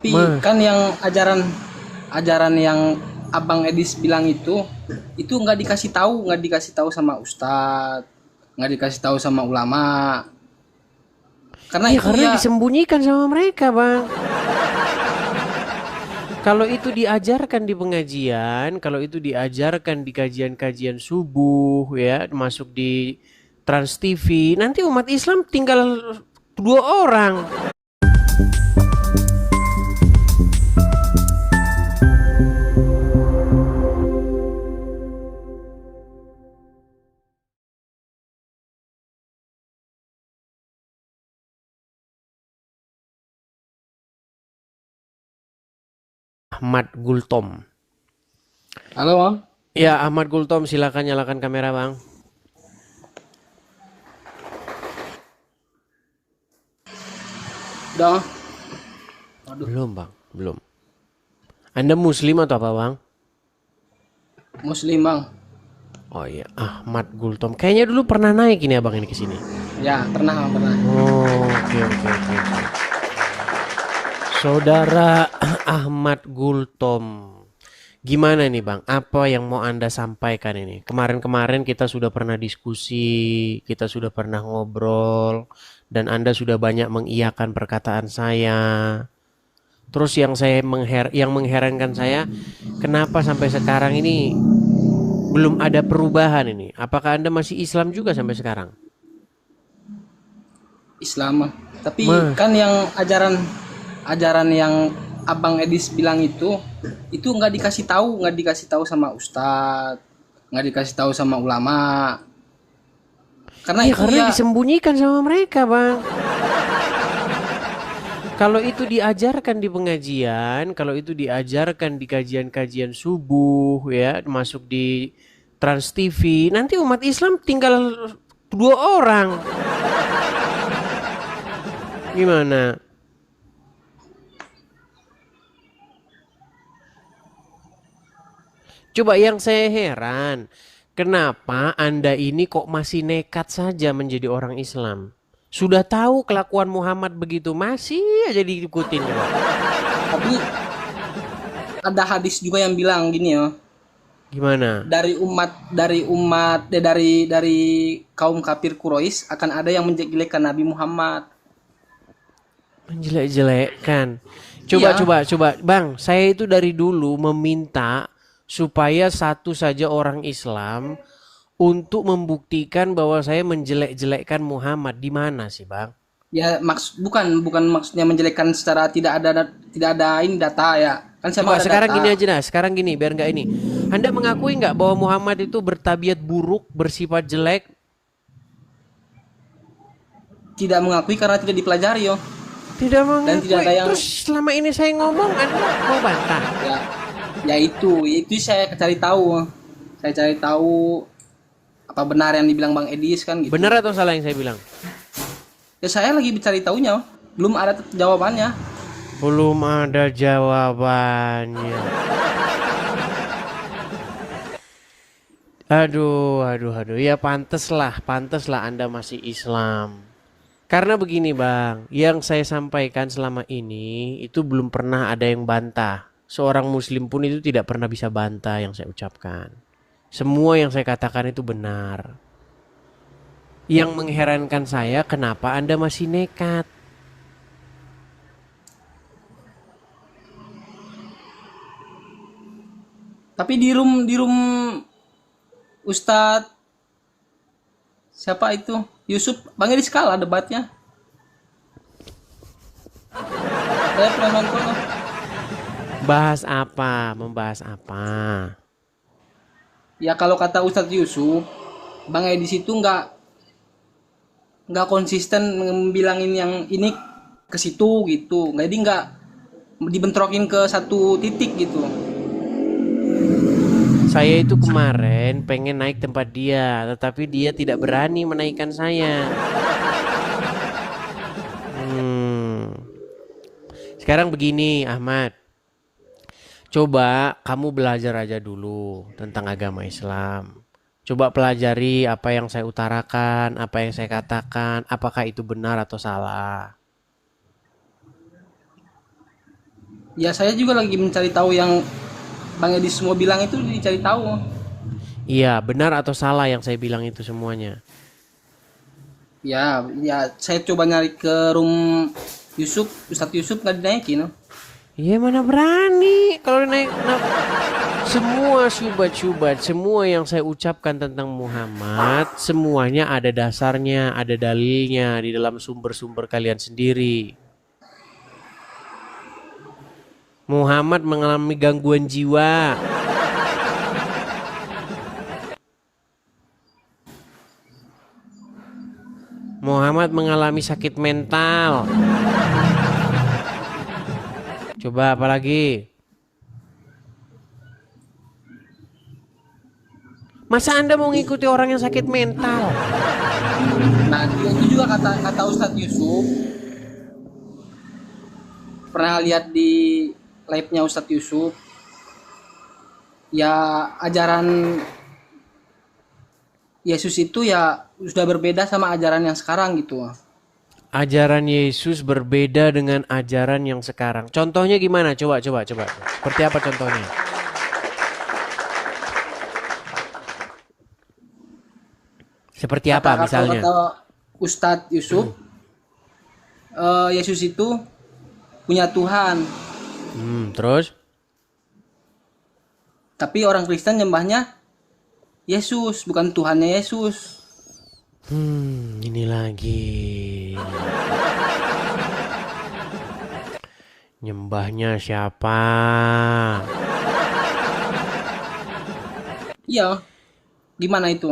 Tapi Mas, kan yang ajaran yang Abang Edis bilang itu nggak dikasih tahu sama ustadz, nggak dikasih tahu sama ulama. Karena iya itu karena ya disembunyikan sama mereka, Bang. Kalau itu diajarkan di pengajian, kalau itu diajarkan di kajian-kajian subuh ya, masuk di Trans TV, nanti umat Islam tinggal 2 orang. Ahmad Gultom. halo Bang. Ya, Ahmad Gultom, silakan nyalakan kamera, Bang. Udah. Waduh, Belum, Bang. Belum. Anda muslim atau apa, Bang? Muslim Bang. Oh iya, Ahmad Gultom. Kayaknya dulu pernah naik ini Abang ini ke sini. Ya, pernah Bang, pernah. Oh, oke oke oke. Saudara Ahmad Gultom. Gimana nih Bang? Apa yang mau Anda sampaikan ini? Kemarin-kemarin kita sudah pernah diskusi, kita sudah pernah ngobrol, dan Anda sudah banyak mengiyakan perkataan saya. Terus yang mengherankan saya, kenapa sampai sekarang ini belum ada perubahan ini? Apakah Anda masih Islam juga sampai sekarang? Islam Bang. Tapi Mas, kan yang ajaran yang Abang Edis bilang itu nggak dikasih tahu sama ustadz, nggak dikasih tahu sama ulama. Karena iya itu karena ya disembunyikan sama mereka, Bang. Kalau itu diajarkan di pengajian, kalau itu diajarkan di kajian-kajian subuh ya, masuk di Trans TV, nanti umat Islam tinggal 2 orang. Gimana? Coba yang saya heran, kenapa Anda ini kok masih nekat saja menjadi orang Islam? Sudah tahu kelakuan Muhammad begitu, masih aja diikutin. Coba. tapi ada hadis juga yang bilang gini ya, Gimana? dari kaum kafir Quraisy akan ada yang menjelekkan Nabi Muhammad. Menjelek-jelekkan. Coba, Iya, coba, coba. Bang, saya itu dari dulu meminta supaya satu saja orang Islam untuk membuktikan bahwa saya menjelek-jelekkan Muhammad. Di mana sih, Bang? ya bukan maksudnya menjelekkan secara tidak ada ini data ya. Kan Coba sama ada sekarang gini data. aja dah, sekarang gini, biar nggak ini. Anda mengakui nggak bahwa Muhammad itu bertabiat buruk, bersifat jelek? Tidak mengakui karena tidak dipelajari yo. Tidak Dan tidak mengakui. ada yang Terus selama ini saya ngomong, Anda mau bantah? ya itu saya cari tahu. Saya cari tahu apa benar yang dibilang Bang Edis kan gitu. Benar atau salah yang saya bilang? Ya saya lagi mencari tahunya, belum ada jawabannya. Belum ada jawabannya. Aduh, aduh, aduh. Ya pantes lah Anda masih Islam. Karena begini Bang, yang saya sampaikan selama ini itu belum pernah ada yang bantah. Seorang muslim pun itu tidak pernah bisa bantah yang saya ucapkan. Semua yang saya katakan itu benar. Yang mengherankan saya kenapa Anda masih nekat. Tapi di room Ustadz siapa itu? Yusuf Bang Edis kalah debatnya. Saya pernah nonton loh. Bahas apa? Membahas apa? Ya kalau kata Ustadz Yusuf, Bang Edis itu nggak konsisten bilangin yang ini ke situ gitu. Jadi nggak dibentrokin ke satu titik gitu. Saya itu kemarin pengen naik tempat dia, tetapi dia tidak berani menaikkan saya. Hmm. Sekarang begini, Ahmad. Coba kamu belajar aja dulu tentang agama Islam. Coba pelajari apa yang saya utarakan, apa yang saya katakan, apakah itu benar atau salah. Ya saya juga lagi mencari tahu yang Bang Edi semua bilang itu dicari tahu. Iya, benar atau salah yang saya bilang itu semuanya? Ya, ya saya coba nyari ke room Yusuf, Ustadz Yusuf nggak dinaikin. No? Iya mana berani kalau naik semua syubhat-syubhat, semua yang saya ucapkan tentang Muhammad, semuanya ada dasarnya, ada dalilnya di dalam sumber-sumber kalian sendiri. Muhammad mengalami gangguan jiwa. Muhammad mengalami sakit mental. Coba apa lagi? Masa Anda mau ngikuti orang yang sakit mental? Nah, itu juga kata kata Ustadz Yusuf. Pernah lihat di live-nya Ustadz Yusuf. Ya ajaran Yesus itu ya sudah berbeda sama ajaran yang sekarang gitu. Ajaran Yesus berbeda dengan ajaran yang sekarang. Contohnya gimana? Coba. Seperti apa contohnya? Seperti apa Kalau misalnya? kata Ustadz Yusuf, Yesus itu punya Tuhan, Terus? tapi orang Kristen nyembahnya Yesus, bukan Tuhannya Yesus. Ini lagi. Nyembahnya siapa? Iya, gimana itu?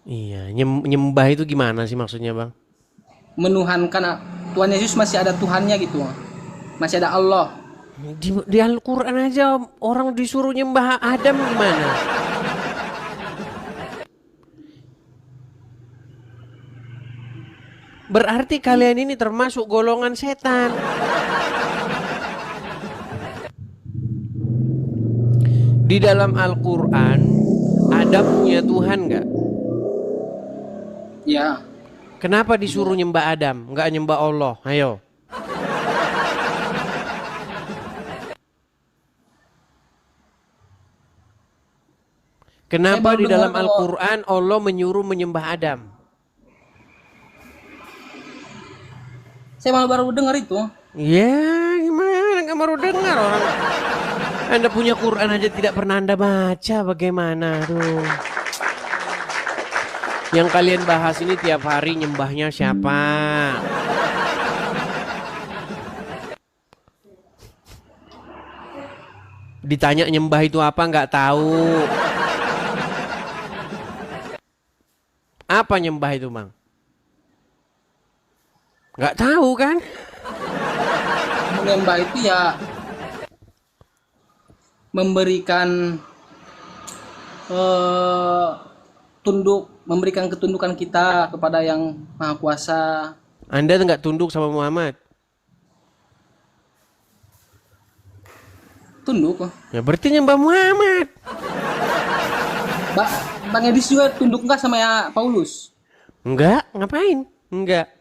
Iya, nyembah itu gimana sih maksudnya, Bang? Menuhankan Tuhan Yesus masih ada Tuhannya gitu, masih ada Allah. Di Al-Quran aja orang disuruh nyembah Adam gimana? Berarti kalian ini termasuk golongan setan. Di dalam Al-Quran, Adam punya Tuhan nggak? Ya, Kenapa disuruh nyembah Adam, nggak nyembah Allah? Ayo. saya Kenapa baru di dengar dalam kalau Al-Quran Allah menyuruh menyembah Adam? saya malah baru dengar itu. Ya, gimana nggak baru dengar orang? Anda punya Quran aja tidak pernah Anda baca, bagaimana tuh? Yang kalian bahas ini tiap hari nyembahnya siapa? Ditanya nyembah itu apa nggak tahu. Apa nyembah itu, Bang? Nggak tahu kan? Menyembah itu ya memberikan eh, memberikan ketundukan kita kepada yang Maha Kuasa. Anda nggak tunduk sama Muhammad? Tunduk. Ya berarti nyembah Muhammad. Ba Bang Edis juga tunduk nggak sama ya Paulus? Enggak, ngapain? Enggak.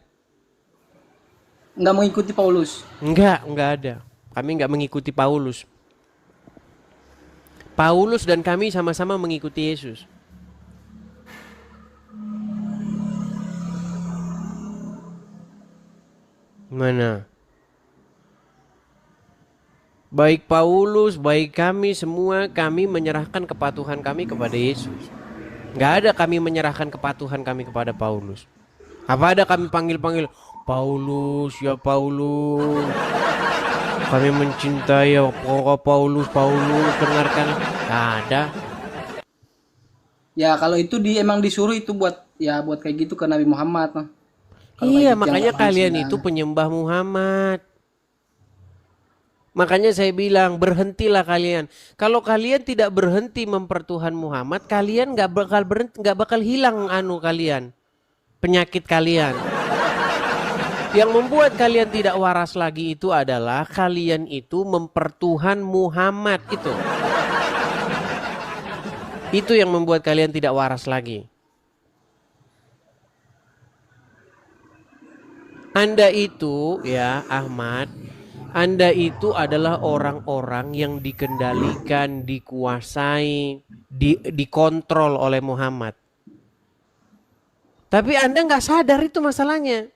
Nggak mengikuti Paulus. Enggak ada. Kami enggak mengikuti Paulus. Paulus dan kami sama-sama mengikuti Yesus. Mana? Baik Paulus, baik kami semua kami menyerahkan kepatuhan kami kepada Yesus. Enggak ada kami menyerahkan kepatuhan kami kepada Paulus. Apa ada kami panggil-panggil Paulus, ya Paulus. Kami mencintai ya Paulus, dengarkan. Nggak ada. Ya kalau itu emang disuruh itu buat kayak gitu ke Nabi Muhammad. Nah. Kalau kayak Iya, gitu yang makanya nggak kalian manusia. itu penyembah Muhammad. Makanya saya bilang berhentilah kalian. Kalau kalian tidak berhenti mempertuhan Muhammad, kalian nggak bakal berhenti, nggak bakal hilang kalian, penyakit kalian. Yang membuat kalian tidak waras lagi itu adalah kalian itu mempertuhan Muhammad itu. Itu yang membuat kalian tidak waras lagi. Anda itu ya Ahmad, Anda itu adalah orang-orang yang dikendalikan, dikuasai, dikontrol oleh Muhammad. Tapi Anda nggak sadar itu masalahnya.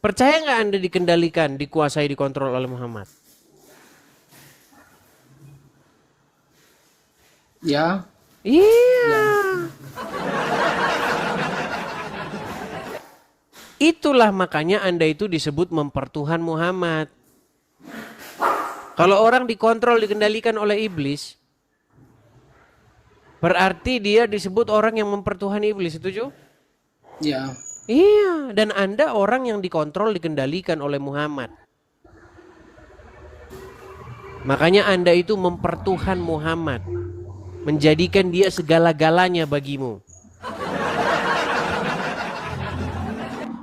Percaya nggak Anda dikendalikan, dikuasai, dikontrol oleh Muhammad? Ya, Iya. Itulah makanya Anda itu disebut mempertuhan Muhammad. Kalau orang dikontrol, dikendalikan oleh iblis, berarti dia disebut orang yang mempertuhan iblis, setuju? ya, Iya, dan Anda orang yang dikontrol, dikendalikan oleh Muhammad. Makanya Anda itu mempertuhan Muhammad, menjadikan dia segala-galanya bagimu.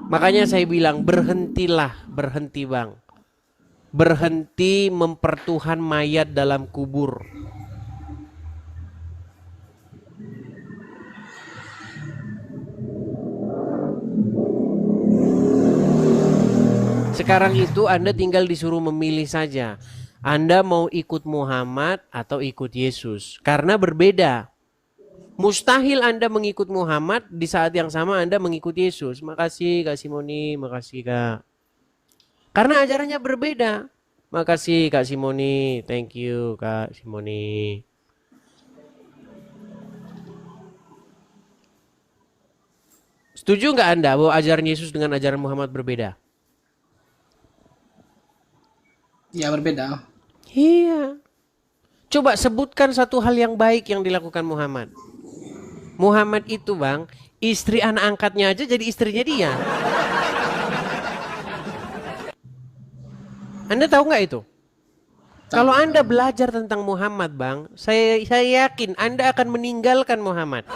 Makanya saya bilang berhentilah, berhenti bang. Berhenti mempertuhan mayat dalam kubur. Sekarang itu Anda tinggal disuruh memilih saja. Anda mau ikut Muhammad atau ikut Yesus. Karena berbeda. Mustahil Anda mengikut Muhammad di saat yang sama Anda mengikut Yesus. Makasih Kak Simoni, makasih Kak. Karena ajarannya berbeda. Makasih Kak Simoni, thank you Kak Simoni. Setuju nggak Anda bahwa ajaran Yesus dengan ajaran Muhammad berbeda? ya berbeda. Iya. Coba sebutkan satu hal yang baik yang dilakukan Muhammad. Muhammad itu bang, istri anak angkatnya aja jadi istrinya dia. Anda tahu nggak itu? Kalau Anda belajar tentang Muhammad bang, saya yakin Anda akan meninggalkan Muhammad.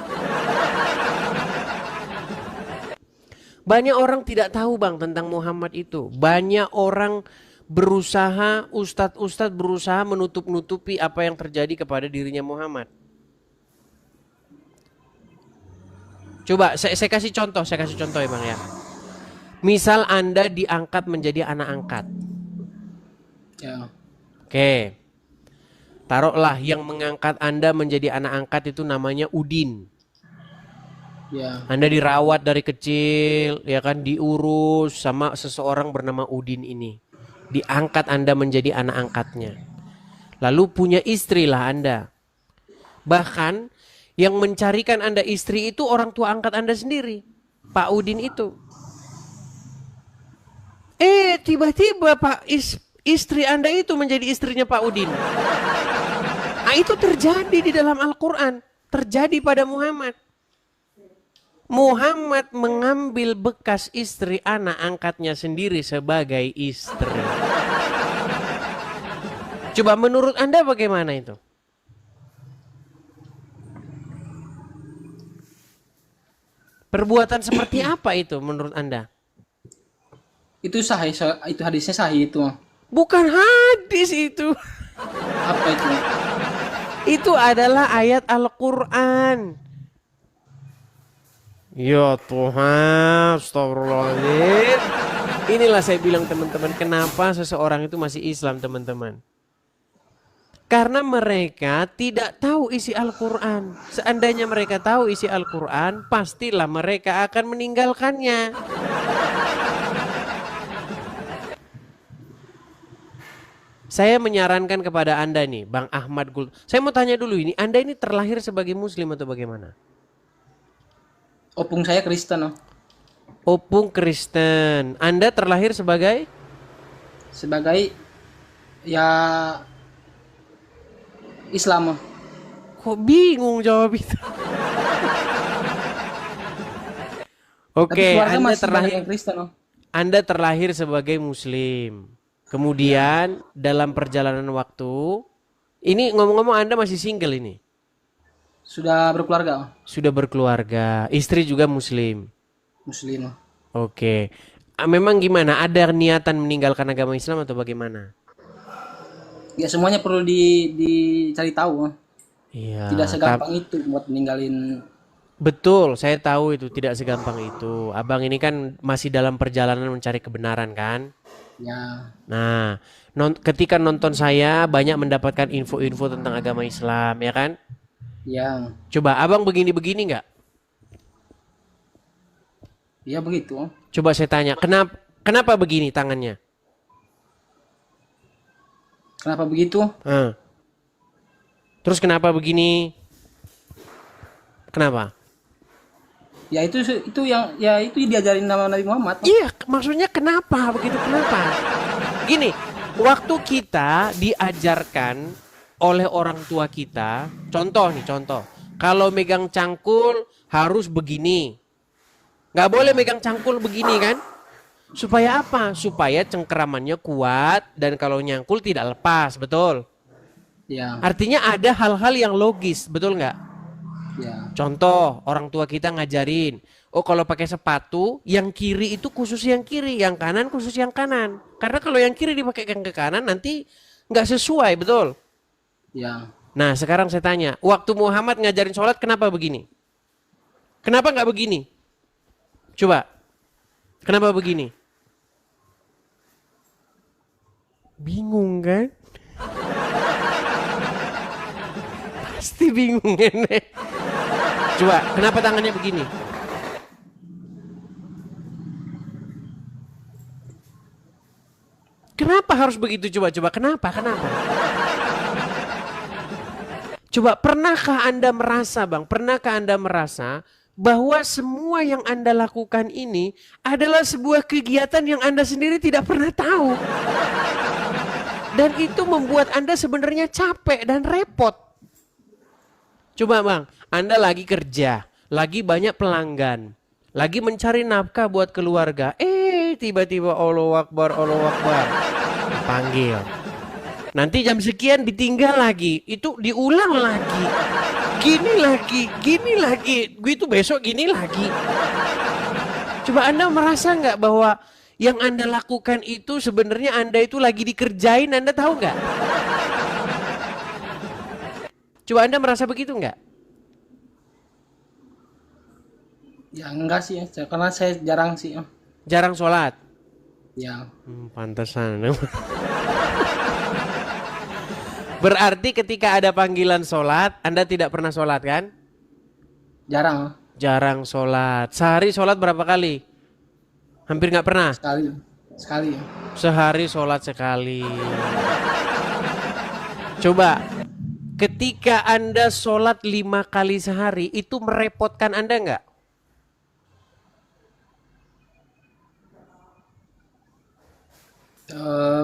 Banyak orang tidak tahu bang tentang Muhammad itu. Banyak orang berusaha, ustadz-ustadz berusaha menutup-nutupi apa yang terjadi kepada dirinya Muhammad. Coba saya kasih contoh ya bang ya. Misal Anda diangkat menjadi anak angkat. Ya, Oke. Taruhlah yang mengangkat Anda menjadi anak angkat itu namanya Udin. ya, Anda dirawat dari kecil, ya kan, diurus sama seseorang bernama Udin ini. Diangkat Anda menjadi anak angkatnya. Lalu punya istri lah Anda. Bahkan yang mencarikan Anda istri itu orang tua angkat Anda sendiri, Pak Udin itu. Tiba-tiba istri Anda itu menjadi istrinya Pak Udin. Nah, itu terjadi di dalam Al-Quran. Terjadi pada Muhammad. Muhammad mengambil bekas istri anak angkatnya sendiri sebagai istri. Coba menurut Anda bagaimana itu? Perbuatan seperti apa itu menurut Anda? itu sahih, itu hadisnya sahih itu. Bukan hadis itu. Apa itu? Itu adalah ayat Al-Quran. Ya Tuhan, astagfirullahaladzim. Inilah saya bilang teman-teman, kenapa seseorang itu masih Islam teman-teman. Karena mereka tidak tahu isi Al-Quran. Seandainya mereka tahu isi Al-Quran, pastilah mereka akan meninggalkannya. Saya menyarankan kepada Anda nih, Bang Ahmad Gul. Saya mau tanya dulu ini, Anda ini terlahir sebagai Muslim atau bagaimana? Opung saya Kristen, oh. Opung Kristen. Anda terlahir sebagai? Sebagai ya Islam, oh. Kok bingung jawab itu? Tapi Oke, keluarga Anda masih banyak terlahir yang Kristen, oh. Anda terlahir sebagai Muslim. Kemudian dalam perjalanan waktu, ini ngomong-ngomong Anda masih single ini? Sudah berkeluarga, oh. Sudah berkeluarga, istri juga Muslim. Muslim, oh. Oke. Memang gimana? Ada niatan meninggalkan agama Islam atau bagaimana? Ya semuanya perlu dicari tahu, oh. Iya. Tidak segampang itu buat ninggalin Betul, saya tahu itu tidak segampang itu. Abang ini kan masih dalam perjalanan mencari kebenaran kan? Ya, Nah, ketika nonton saya banyak mendapatkan info-info tentang agama Islam, ya kan? ya, Coba abang begini-begini nggak? ya begitu. Coba saya tanya, kenapa begini tangannya? Kenapa begitu? Hah. Terus kenapa begini? Kenapa? Ya itu yang ya itu diajarin nama Nabi Muhammad. Iya, maksudnya kenapa begitu? Kenapa? Gini, waktu kita diajarkan oleh orang tua kita, contoh nih, contoh. Kalau megang cangkul harus begini. Nggak boleh Ya, megang cangkul begini kan? Supaya apa? Supaya cengkeramannya kuat dan kalau nyangkul tidak lepas, betul? ya, Artinya ada hal-hal yang logis, betul nggak? ya, Contoh, orang tua kita ngajarin, oh kalau pakai sepatu, yang kiri itu khusus yang kiri, yang kanan khusus yang kanan. Karena kalau yang kiri dipakaikan ke kanan nanti nggak sesuai, betul? ya. Nah sekarang saya tanya, waktu Muhammad ngajarin sholat kenapa begini? Kenapa nggak begini? Coba, kenapa begini? Bingung kan? Pasti bingung kan? Coba, kenapa tangannya begini? Kenapa harus begitu? Coba, kenapa? Kenapa? Coba, pernahkah Anda merasa, Bang? Pernahkah Anda merasa bahwa semua yang Anda lakukan ini adalah sebuah kegiatan yang Anda sendiri tidak pernah tahu? Dan itu membuat Anda sebenarnya capek dan repot. Coba, Bang, Anda lagi kerja, lagi banyak pelanggan, lagi mencari nafkah buat keluarga. Tiba-tiba Allahu Akbar, Allahu Akbar. Dipanggil. Nanti jam sekian ditinggal lagi, itu diulang lagi. Gini lagi. Gitu besok gini lagi. Coba Anda merasa nggak bahwa yang Anda lakukan itu sebenarnya Anda itu lagi dikerjain, Anda tahu nggak? Coba Anda merasa begitu nggak? Ya enggak sih, karena saya jarang sih. Jarang sholat. Ya, Pantesan. Berarti ketika ada panggilan sholat, Anda tidak pernah sholat kan? jarang Jarang sholat. Sehari sholat berapa kali? Hampir nggak pernah. sekali, sekali. Sehari sholat sekali. Coba, ketika Anda sholat 5 kali sehari, itu merepotkan Anda nggak?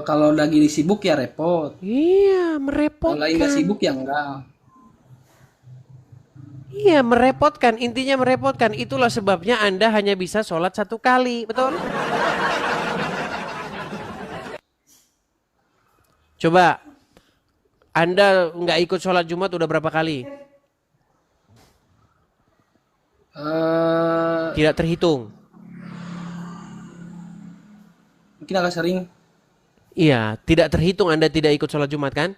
Kalau lagi sibuk ya repot. Iya, Kalau lagi nggak merepotkan. sibuk ya enggak. Iya, merepotkan. Intinya merepotkan. Itulah sebabnya Anda hanya bisa sholat 1 kali. Betul? Coba, Anda nggak ikut sholat Jumat udah berapa kali? eh Tidak terhitung. Mungkin agak sering. Iya, tidak terhitung Anda tidak ikut sholat Jumat kan?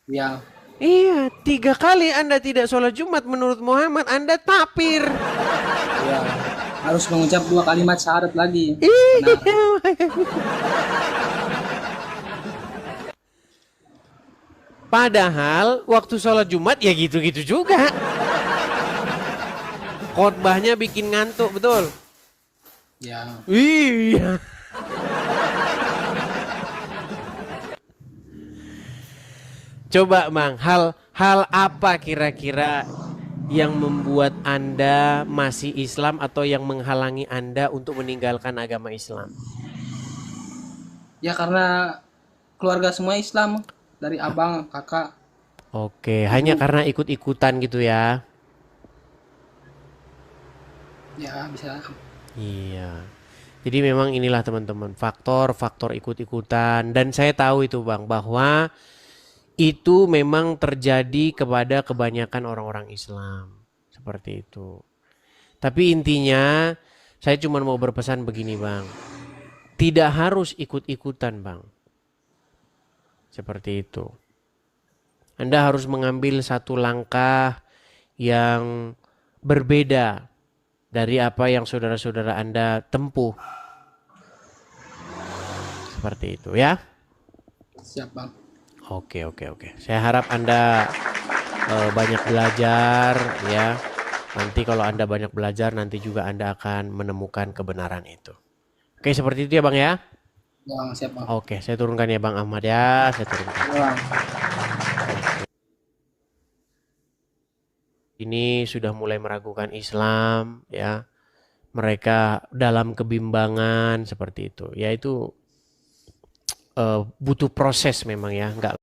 Ya, Iya, 3 kali Anda tidak sholat Jumat menurut Muhammad Anda tapir. ya. Harus mengucap 2 kalimat syahadat lagi. Benar. Iya. Padahal waktu sholat Jumat ya gitu-gitu juga. Khotbahnya bikin ngantuk, betul? Ya, Iya. Coba Bang, hal apa kira-kira yang membuat Anda masih Islam atau yang menghalangi Anda untuk meninggalkan agama Islam? ya karena keluarga semua Islam dari abang, kakak, Oke, hanya ibu. karena ikut-ikutan gitu ya. Ya bisa. Iya. Jadi memang inilah teman-teman faktor-faktor ikut-ikutan dan saya tahu itu Bang bahwa itu memang terjadi kepada kebanyakan orang-orang Islam. Seperti itu. Tapi intinya saya cuma mau berpesan begini Bang. Tidak harus ikut-ikutan Bang. Seperti itu. Anda harus mengambil satu langkah yang berbeda dari apa yang saudara-saudara Anda tempuh. Seperti itu ya. Siap Bang. Oke, oke, oke. Saya harap Anda banyak belajar ya. Nanti kalau Anda banyak belajar, nanti juga Anda akan menemukan kebenaran itu. Oke, seperti itu ya Bang ya. Bang, siap Bang. Oke, saya turunkan ya Bang Ahmad ya. Saya turunkan. Ya, Bang. Ini sudah mulai meragukan Islam ya. Mereka dalam kebimbangan seperti itu. Ya itu butuh proses memang ya. Enggak